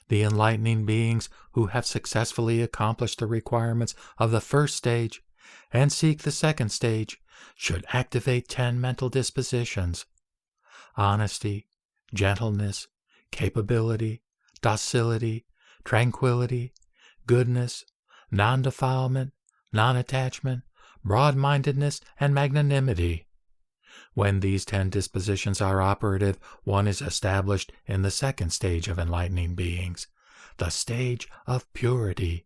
The enlightening beings who have successfully accomplished the requirements of the first stage and seek the second stage should activate 10 mental dispositions: honesty, gentleness, capability, docility, tranquility, goodness, non-defilement, non-attachment, broad-mindedness, and magnanimity. When these 10 dispositions are operative, one is established in the second stage of enlightening beings, the stage of purity.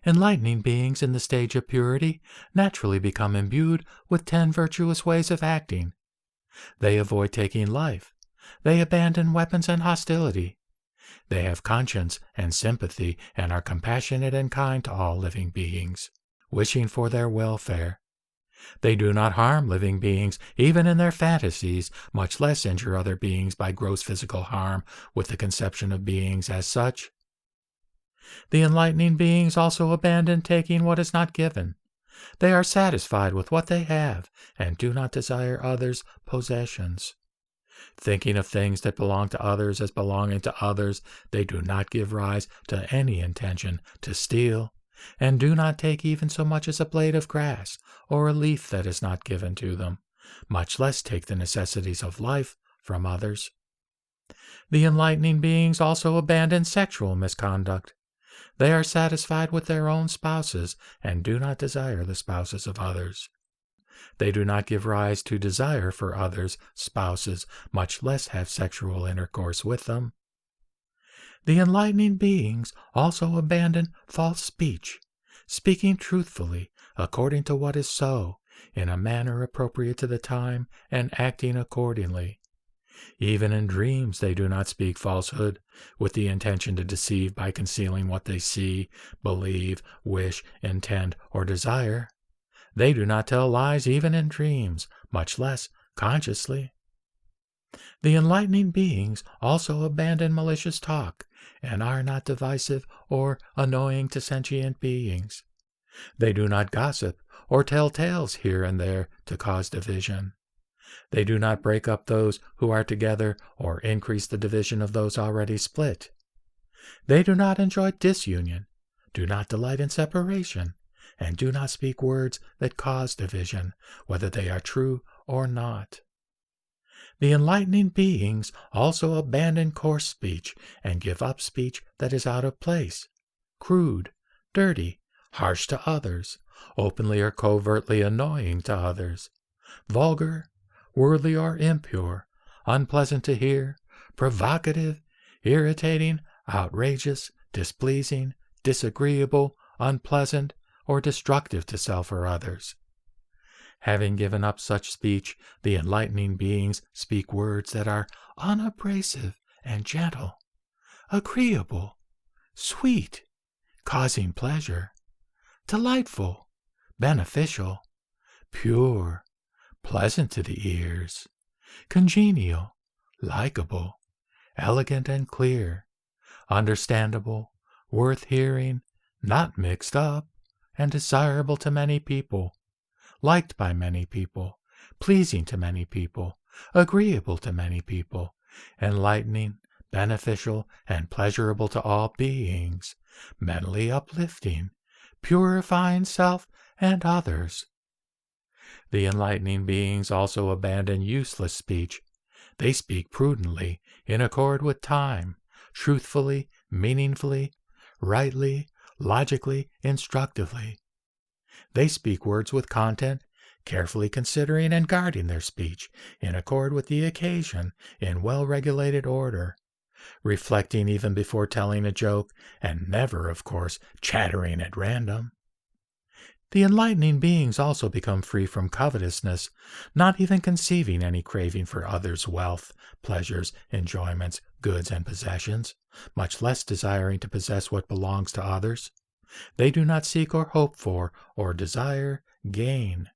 Enlightening beings in the stage of purity naturally become imbued with 10 virtuous ways of acting. They avoid taking life. They abandon weapons and hostility. They have conscience and sympathy and are compassionate and kind to all living beings, wishing for their welfare. They do not harm living beings, even in their fantasies, much less injure other beings by gross physical harm with the conception of beings as such. The enlightening beings also abandon taking what is not given. They are satisfied with what they have and do not desire others' possessions. Thinking of things that belong to others as belonging to others, they do not give rise to any intention to steal, and do not take even so much as a blade of grass or a leaf that is not given to them, much less take the necessities of life from others. The enlightening beings also abandon sexual misconduct. They are satisfied with their own spouses and do not desire the spouses of others. They do not give rise to desire for others' spouses, much less have sexual intercourse with them. The enlightening beings also abandon false speech, speaking truthfully according to what is so, in a manner appropriate to the time, and acting accordingly. Even in dreams they do not speak falsehood, with the intention to deceive by concealing what they see, believe, wish, intend, or desire. They do not tell lies even in dreams, much less consciously. The enlightening beings also abandon malicious talk, and are not divisive or annoying to sentient beings. They do not gossip or tell tales here and there to cause division. They do not break up those who are together or increase the division of those already split. They do not enjoy disunion, do not delight in separation, and do not speak words that cause division, whether they are true or not. The enlightening beings also abandon coarse speech and give up speech that is out of place, crude, dirty, harsh to others, openly or covertly annoying to others, vulgar, worldly or impure, unpleasant to hear, provocative, irritating, outrageous, displeasing, disagreeable, unpleasant, or destructive to self or others. Having given up such speech, the enlightening beings speak words that are unabrasive and gentle, agreeable, sweet, causing pleasure, delightful, beneficial, pure, pleasant to the ears, congenial, likable, elegant and clear, understandable, worth hearing, not mixed up, and desirable to many people, liked by many people, pleasing to many people, agreeable to many people, enlightening, beneficial, and pleasurable to all beings, mentally uplifting, purifying self and others. The enlightening beings also abandon useless speech. They speak prudently, in accord with time, truthfully, meaningfully, rightly, logically, instructively. They speak words with content, carefully considering and guarding their speech, in accord with the occasion, in well-regulated order, reflecting even before telling a joke, and never, of course, chattering at random. The enlightening beings also become free from covetousness, not even conceiving any craving for others' wealth, pleasures, enjoyments, goods, and possessions, much less desiring to possess what belongs to others. They do not seek or hope for or desire gain.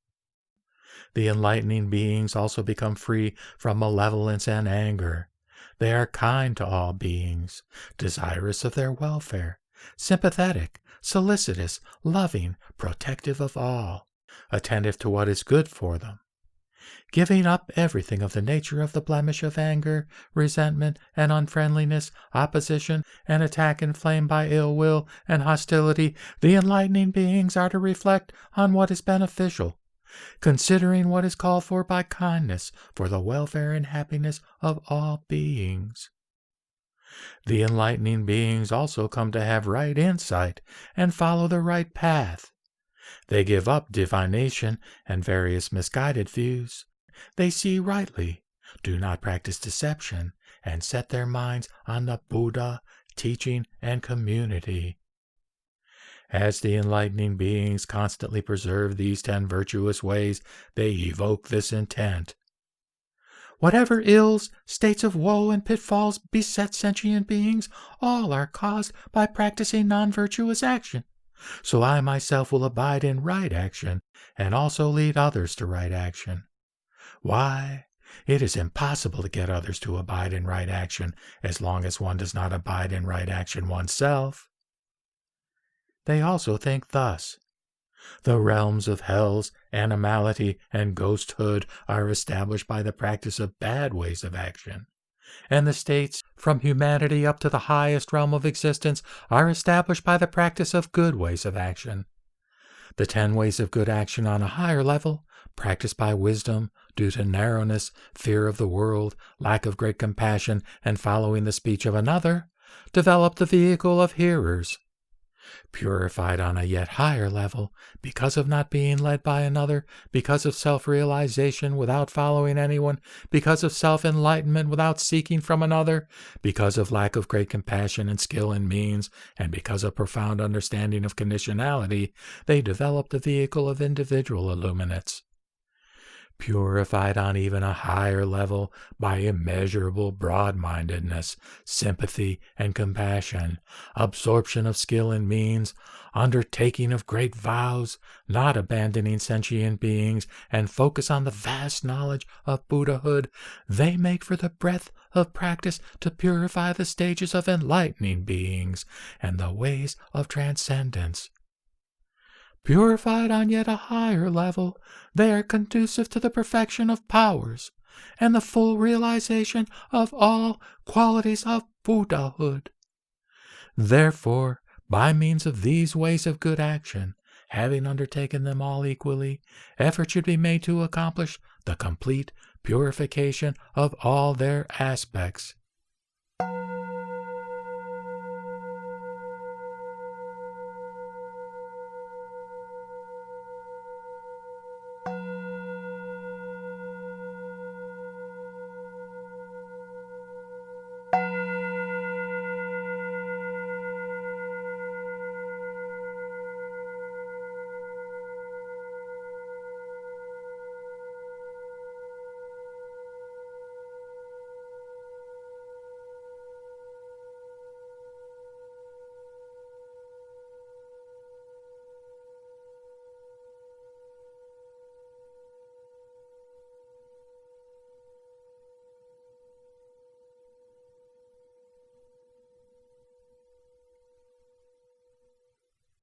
The enlightening beings also become free from malevolence and anger. They are kind to all beings, desirous of their welfare, sympathetic, solicitous, loving, protective of all, attentive to what is good for them. giving up everything of the nature of the blemish of anger, resentment, and unfriendliness, opposition, and attack inflamed by ill will and hostility, the enlightening beings are to reflect on what is beneficial, considering what is called for by kindness for the welfare and happiness of all beings. The enlightening beings also come to have right insight and follow the right path. They give up divination and various misguided views. They see rightly, do not practice deception, and set their minds on the Buddha, teaching, and community. As the enlightening beings constantly preserve these 10 virtuous ways, they evoke this intent. Whatever ills, states of woe, and pitfalls beset sentient beings, all are caused by practicing non-virtuous action. So I myself will abide in right action, and also lead others to right action. Why? It is impossible to get others to abide in right action as long as one does not abide in right action oneself. They also think thus. The realms of hells, animality, and ghosthood are established by the practice of bad ways of action, and the states, from humanity up to the highest realm of existence, are established by the practice of good ways of action. The 10 ways of good action on a higher level, practiced by wisdom, due to narrowness, fear of the world, lack of great compassion, and following the speech of another, develop the vehicle of hearers. Purified on a yet higher level, because of not being led by another, because of self-realization without following anyone, because of self-enlightenment without seeking from another, because of lack of great compassion and skill in means, and because of profound understanding of conditionality, they develop the vehicle of individual illuminates. Purified on even a higher level by immeasurable broad-mindedness, sympathy and compassion, absorption of skill and means, undertaking of great vows, not abandoning sentient beings, and focus on the vast knowledge of Buddhahood, they make for the breadth of practice to purify the stages of enlightening beings and the ways of transcendence. Purified on yet a higher level, they are conducive to the perfection of powers and the full realization of all qualities of Buddhahood. Therefore, by means of these ways of good action, having undertaken them all equally, effort should be made to accomplish the complete purification of all their aspects.